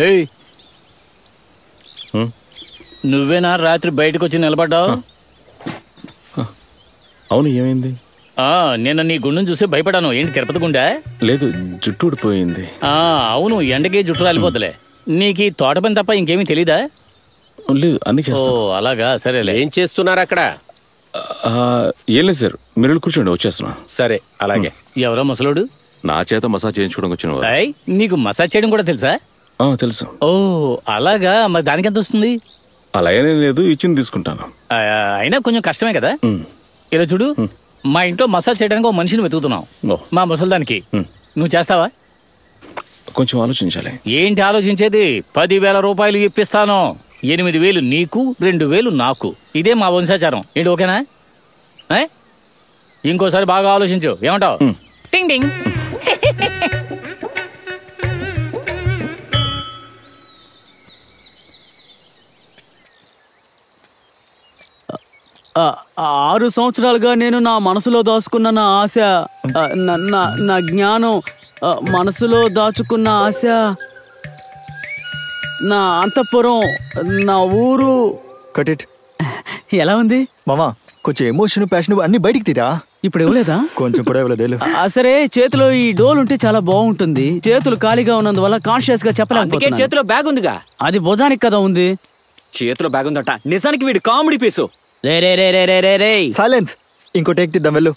ఏయ్, నువ్వేనా రాత్రి బయటకు వచ్చి నిలబడ్డావు? అవును, ఏమైంది? నిన్న నీ గుండెను చూసి భయపడాను. ఏంటి తిరుపతి గుండె? లేదు, జుట్టు ఊడిపోయింది. అవును, ఎండకి జుట్టు రాలిపోతులే. నీకు తోట పని తప్ప ఇంకేమీ తెలీదా? లేదు, అన్ని చేస్తా. ఓ అలాగా, సరేలే. ఏం చేస్తున్నారు అక్కడ? ఏం లేదు సార్, మీరు కూర్చోండి, వచ్చేస్తున్నా. సరే అలాగే. ఎవరో ముసలోడు నా చేత మసాజ్ చేయించుకోవడం వచ్చిన. నీకు మసాజ్ చేయడం కూడా తెలుసా? తెలుసు. ఓ అలాగా, మరి దానికి ఎంత వస్తుంది? అలా ఏమీ లేదు, ఇచ్చింది తీసుకుంటాను. అయినా కొంచెం కష్టమే కదా. ఇలా చూడు, మా ఇంట్లో మసాజ్ చేయడానికి ఒక మనిషిని వెతుకుతున్నాం, మా ముసలిదానికి. నువ్వు చేస్తావా? కొంచెం ఆలోచించాలి. ఏంటి ఆలోచించేది? 10,000 రూపాయలు ఇప్పిస్తాను. 8,000 నీకు, 2,000 నాకు. ఇదే మా వంశాచారం. ఏంటి, ఓకేనా? ఇంకోసారి బాగా ఆలోచించు. ఏమంటావు? టింగ్ టింగ్. ఆరు సంవత్సరాలుగా నేను నా మనసులో దాచుకున్న నా ఆశ, నా జ్ఞానం, మనసులో దాచుకున్న ఆశ, నా అంతఃపురం, నా ఊరు. కటిట్. ఎలా ఉంది మామా? కొంచెం ఎమోషన్, ప్యాషన్ అన్ని బయటికి తీరా. ఇప్పుడు ఇవ్వలేదా? కొంచెం కూడా ఇవ్వలేదు. సరే, చేతిలో ఈ డోల్ ఉంటే చాలా బాగుంటుంది. చేతులు ఖాళీగా ఉన్నందువల్ల కాన్షియస్ గా చెప్పలేకపోతున్నా. చేతిలో బ్యాగ్ ఉందిగా. అది భుజానికి కదా ఉంది. చేతిలో బ్యాగ్ ఉందట. నిజానికి వీడు కామెడీ పీసు. సైలెన్స్. ఇంకో టేక్ తీద్దాం, వెళ్ళు.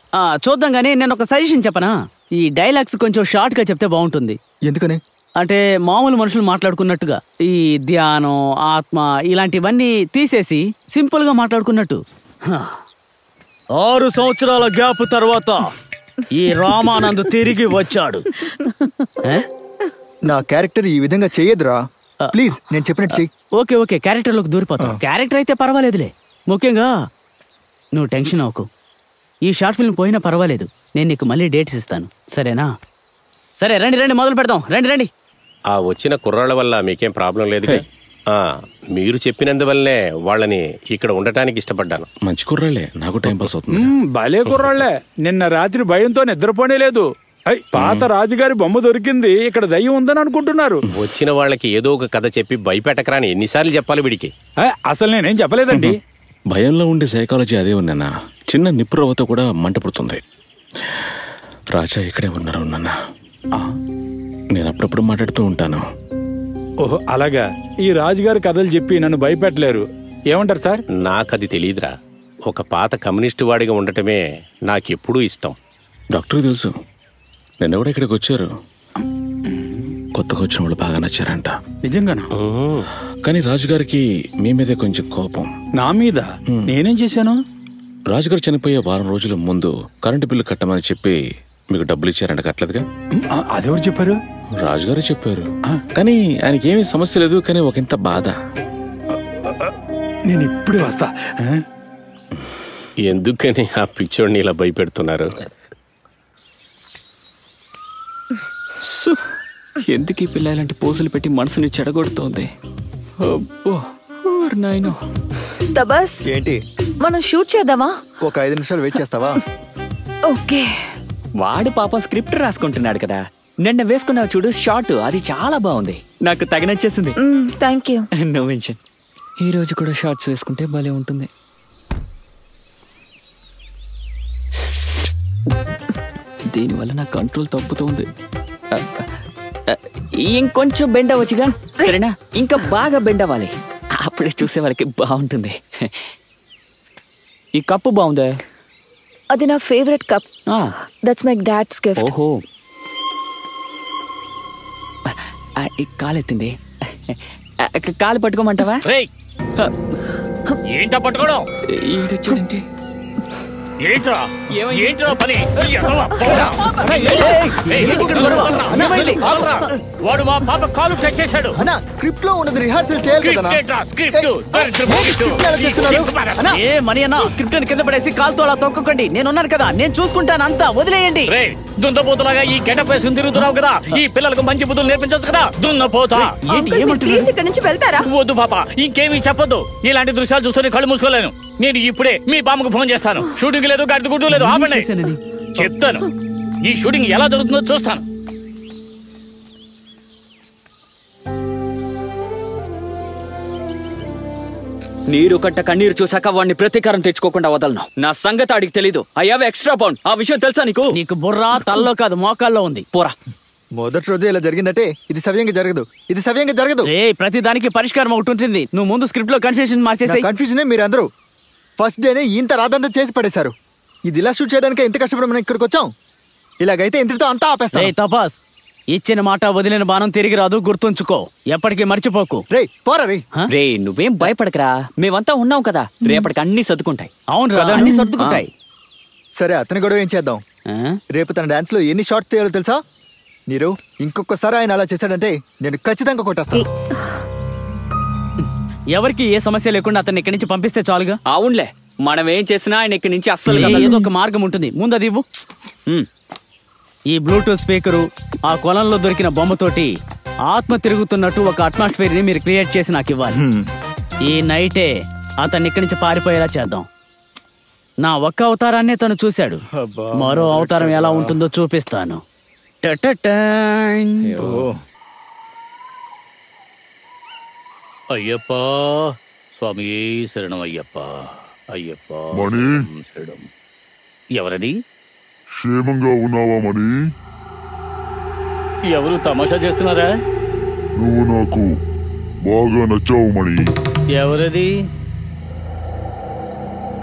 చూద్దాం గానీ నేను ఒక సజెషన్ చెప్పనా? ఈ డైలాగ్స్ కొంచెం షార్ట్ గా చెప్తే బాగుంటుంది. ఎందుకని? అంటే మామూలు మనుషులు మాట్లాడుకున్నట్టుగా, ఈ ధ్యానం, ఆత్మ ఇలాంటివన్నీ తీసేసి సింపుల్ గా మాట్లాడుకున్నట్టు. 6 సంవత్సరాల గ్యాప్ తర్వాత ఈ రామానంద్ తిరిగి వచ్చాడు. నా క్యారెక్టర్ ఈ విధంగా చెయ్యదురా. ప్లీజ్, నేను చెప్పినట్టు చెయ్యి. ఓకే, క్యారెక్టర్ లోకి దూరిపోతాం. క్యారెక్టర్ అయితే పర్వాలేదులే. ముఖ్యంగా నువ్వు టెన్షన్ అవ్వకు. ఈ షార్ట్ ఫిల్మ్ పోయినా పర్వాలేదు, నేను నీకు మళ్ళీ డేట్స్ ఇస్తాను, సరేనా? సరే, రండి మొదలు పెడదాం. రండి. ఆ వచ్చిన కుర్రాళ్ళ వల్ల మీకేం ప్రాబ్లం లేదు. మీరు చెప్పినందువల్లనే వాళ్ళని ఇక్కడ ఉండటానికి ఇష్టపడ్డాను. మంచి కుర్రాళ్ళే, నాకు టైం పాస్ అవుతుంది. భలే కుర్రాళ్లే. నిన్న రాత్రి భయంతో నిద్రపోనే లేదు. పాత రాజుగారి బొమ్మ దొరికింది, ఇక్కడ దయ్యం ఉందని అనుకుంటున్నారు. వచ్చిన వాళ్ళకి ఏదో ఒక కథ చెప్పి భయపెట్టకరా అని ఎన్నిసార్లు చెప్పాలి వీడికి? అసలు నేనేం చెప్పలేదండి. భయంలో ఉండే సైకాలజీ అదే ఉన్నా. చిన్న నిప్పురవ్వతో కూడా మంట పుడుతుంది. రాజా ఇక్కడే ఉన్నారు నాన్న. నేను అప్పుడప్పుడు మాట్లాడుతూ ఉంటాను. ఓహో అలాగా. ఈ రాజుగారి కథలు చెప్పి నన్ను భయపెట్టలేరు. ఏమంటారు సార్? నాకది తెలీదురా. ఒక పాత కమ్యూనిస్టు వాడిగా ఉండటమే నాకెప్పుడూ ఇష్టం. డాక్టర్ తెలుసు, నిన్న కూడా ఇక్కడికి వచ్చారు. కొత్తగా వచ్చిన వాళ్ళు బాగా నచ్చారంట. నిజంగానా? కానీ రాజుగారికి మీ మీదే కొంచెం కోపం. నా మీద? నేనేం చేశాను? రాజుగారు చనిపోయే వారం రోజుల ముందు కరెంటు బిల్లు కట్టమని చెప్పి మీకు డబ్బులు ఇచ్చారంట, కట్టలేదుగా? అదెవరు చెప్పారు? రాజుగారు చెప్పారు. కానీ ఆయనకి ఏమీ సమస్య లేదు, కానీ ఒకంత బాధ. నేను ఇప్పుడే వస్తా. ఎందుకని ఆ పిచ్చోడిని ఇలా భయపెడుతున్నారు? ఎందుకు ఈ పిల్ల ఇలాంటి పోజులు పెట్టి మనసుని చెడగొడుతోంది? ఏంటి, మనం షూట్ చేద్దామా? ఒక 5 నిమిషాలు వెయిట్ చేస్తావా? ఓకే. వాడు పాపం స్క్రిప్ట్ రాసుకుంటున్నాడు కదా. నిన్న వేసుకున్నావు చూడు షార్ట్, అది చాలా బాగుంది, నాకు తగినచ్చేసింది. Thank you. No mention. ఈ రోజు కూడా షార్ట్స్ వేసుకుంటే భలే ఉంటుంది. దీనివల్ల నా కంట్రోల్ తప్పుతోంది. ఇంకొంచెం బెండ్ అవ్వచ్చుగా, సరేనా? ఇంకా బాగా బెండ్ అవ్వాలి, అప్పుడే చూసే వాళ్ళకి బాగుంటుంది. ఈ కప్పు బాగుందా? అది నా favourite cup. That's my dad's gift. ఓహో, కాలెత్తింది. కాలు పట్టుకోమంటావా? ఏంటో పట్టుకోవడం? చూడండి. వాడు మా పాప కాలు టచ్ చేశాడు. స్క్రిప్ట్ లో ఉన్నది రిహార్సల్ చేయాలి కదా. మనీ అన్న, స్క్రిప్ట్ కింద పడేసి కాలుతో అలా తొక్కకండి. నేనున్నాను కదా, నేను చూసుకుంటాను అంతా, వదిలేయండి. దున్నపోతులాగా ఈ గెటప్ వేసుకుని తిరుగుతున్నావు కదా, ఈ పిల్లలకు మంచి బుద్ధులు నేర్పించవచ్చు కదా. దున్నపోతా. ఇక్కడ నుంచి వెళ్తారా? వద్దు పాప, ఇంకేమీ చెప్పొద్దు. ఇలాంటి దృశ్యాలు చూస్తే కళ్ళు మూసుకోలేను. నేను ఇప్పుడే మీ బామ్మకు ఫోన్ చేస్తాను. షూటింగ్ లేదు, గడ్డి గుడ్డు లేదు, ఆపండి. చెప్తాను, ఈ షూటింగ్ ఎలా జరుగుతుందో చూస్తాను. నీరు కట్ట కన్నీరు చూసాక వాడిని ప్రతీకారం తెచ్చుకోకుండా వదలను. నా సంగతి ఆడికి తెలీదు. I have extra pound. ఆ విషయం తెలుసా నీకు? నీకు బుర్రా తల్లో కాదు మోకాల్లో ఉంది. పోరా. మొదటి రోజు ఇలా జరిగిందంటే ఇది సవ్యంగా జరగదు. ప్రతి దానికి పరిష్కారం ఒకటి ఉంటుంది. నువ్వు ముందు స్క్రిప్ట్ లో కన్ఫ్యూజన్ మార్చేసి. కన్ఫ్యూజనే మీరు అందరూ ఫస్ట్ డేనే ఇంత రాదంతా చేసి పడేశారు. ఇది ఇలా షూట్ చేయడానికి ఎంత కష్టపడి మనం ఇక్కడికి వచ్చాం. ఇలాగైతే ఇంతటితో అంతా ఆపేస్తాం. తపాస్, ఇచ్చిన మాట వదిలిన బాణం తిరిగి రాదు, గుర్తుంచుకో. ఎప్పటికీ మర్చిపోకు. రే నువ్వేం భయపడకరా, మేమంతా ఉన్నాం కదా. రేపటికి అన్ని సర్దుకుంటాయి. అవును కదా, అన్ని సర్దుకుంటాయి. సరే, అతని గొడవ ఏం చేద్దాం? రేపు తన డాన్స్ లో ఎన్ని షార్ట్స్ తీయాలో తెలుసా? నీరు ఇంకొకసారి ఆయన అలా చేశాడంటే నేను ఖచ్చితంగా కొట్టేస్తాను. ఎవరికి ఏ సమస్య లేకుండా అతన్ని ఇక్కడి నుంచి పంపిస్తే చాలుగా. అవునులే, మనం ఏం చేసినా ఆయన ఇక్కడి నుంచి అస్సలు ఏదో ఒక మార్గం ఉంటుంది. ముందు అది ఇవ్వు. ఈ బ్లూటూత్ స్పీకరు ఆ కొలంలో దొరికిన బొమ్మతోటి ఆత్మ తిరుగుతున్నట్టు ఒక అట్మాస్ఫియర్ ని మీరు క్రియేట్ చేసి నాకు ఇవ్వాలి. ఈ నైటే అతన్ని ఇక్కడి నుంచి పారిపోయేలా చేద్దాం. నా ఒక్క అవతారాన్నే తను చూశాడు. మరో అవతారం ఎలా ఉంటుందో చూపిస్తాను. అయ్యప్ప స్వామి శరణం. అయ్యప్ప శరణం. ఎవరది? క్షేమంగా ఉన్నావా మణి? ఎవరు తమాషా చేస్తున్నారా? నువ్వు నాకు బాగా నచ్చావు మణి. ఎవరది?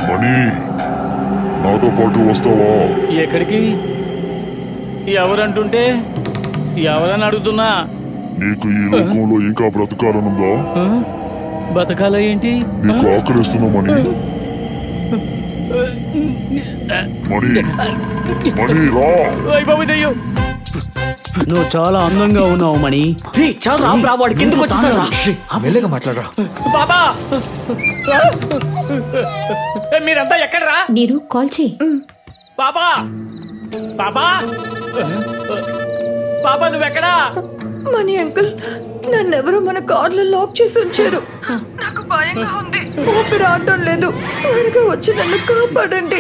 మణి, నాతో పాటు వస్తావా? ఎక్కడికి? ఎవరంటుంటే ఎవరని అడుగుతున్నా. నీకు ఈ లోకంలో ఇంకా బ్రతకాలనుందా? బతకాల ఏంటి? నీకు ఆకలిస్తున్నా మణి. నువ్వు చాలా అందంగా ఉన్నావు మణి. మాట్లాడరా బాబా. మీరంతా ఎక్కడరా? నీరు కాల్ చేయి. బాబా బాబా బాబా నువ్వెక్కడా? మనీ అంకుల్, నన్నెవరో మన కార్లో లాక్ చేసి ఉంచారు. నాకు భయంగా ఉంది, ఊపిరి ఆడటం లేదు. త్వరగా వచ్చి నన్ను కాపాడండి.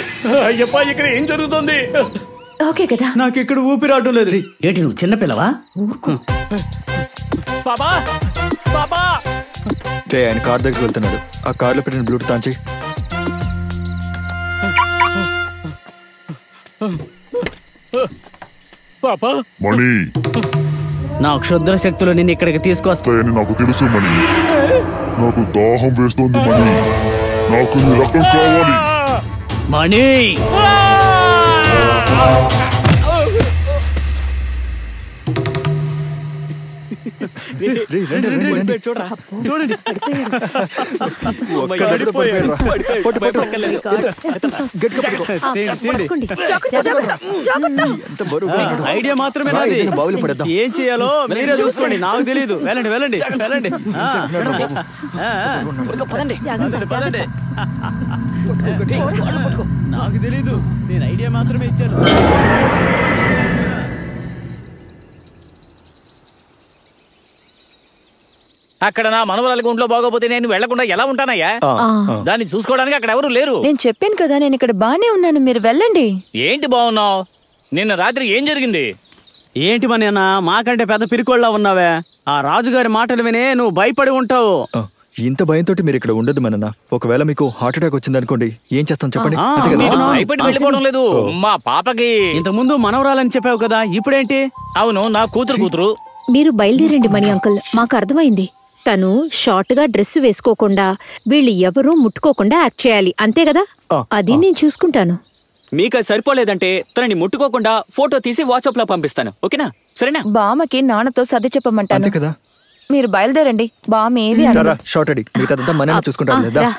అయ్యప్ప, ఇక్కడ ఏం జరుగుతుంది? ఓకే కదా? నాకు ఇక్కడ ఊపిరి ఆడటం లేదు. ఏంటి నువ్వు చిన్నపిల్లవా? బాబా బాబా. ఆయన కార్ దగ్గరికి వెళ్తున్నాడు. ఆ కార్లో పెట్టిన బ్లూటూత్ ఆన్ చేయి. పాపా మణి, నా క్షుద్ర శక్తులు నిన్ను ఇక్కడికి తీసుకొస్తాయని నాకు తెలుసు మణి. నాకు దాహం వేస్తోంది మణి. నాకు నీ రక్తం కావాలి మణి. చూడండి, ఐడియా మాత్రమే. ఏం చేయాలో మీరే చూసుకోండి, నాకు తెలీదు. వెళ్ళండి వెళ్ళండి వెళ్ళండి. పదండి. నాకు తెలీదు, నేను ఐడియా మాత్రమే ఇచ్చాను. అక్కడ నా మనవరాలి గుంట్లో బాగోపోతే నేను వెళ్లకుండా ఎలా ఉంటానయ్యా? దాన్ని చూసుకోవడానికి అక్కడ ఎవరు లేరు. నేను చెప్పాను కదా, నేను ఇక్కడ బానే ఉన్నాను, మీరు వెళ్ళండి. ఏంటి బాగున్నావు? నిన్న రాత్రి ఏం జరిగింది? ఏంటి మన మాకంటే పెద్ద పిరికోళ్ళ ఉన్నావే. ఆ రాజుగారి మాటలు వినే నువ్వు భయపడి ఉంటావు. ఇంత భయంతో మీరు ఇక్కడ ఉండదు మనన్న. ఒకవేళ మీకు హార్ట్ అటాక్ వచ్చింది అనుకోండి, ఏం చేస్తాం చెప్పండి? భయపడి వెళ్ళిపోవడం లేదు. మా పాపకి ఇంతకు ముందు మనవరాలని చెప్పావు కదా, ఇప్పుడేంటి? అవును, నా కూతురు. మీరు బయలుదేరండి మణి అంకుల్, మాకు అర్థమైంది. తను షార్ట్ గా డ్రెస్ వేసుకోకుండా వీళ్ళు ఎవరూ ముట్టుకోకుండా యాక్ట్ చేయాలి, అంతే కదా? అది నేను చూసుకుంటాను. మీకు అది సరిపోలేదంటే తనని ముట్టుకోకుండా ఫోటో తీసి వాట్సాప్ లో పంపిస్తాను, ఓకేనా? సరేనా? బామ్మకి నాన్నతో సర్ది చెప్పమంటాను కదా. మీరు బయలుదేరండి. బామ్మ ఏవి షార్ట్ అడి మిగతా మనమే చూసుకుంటాను.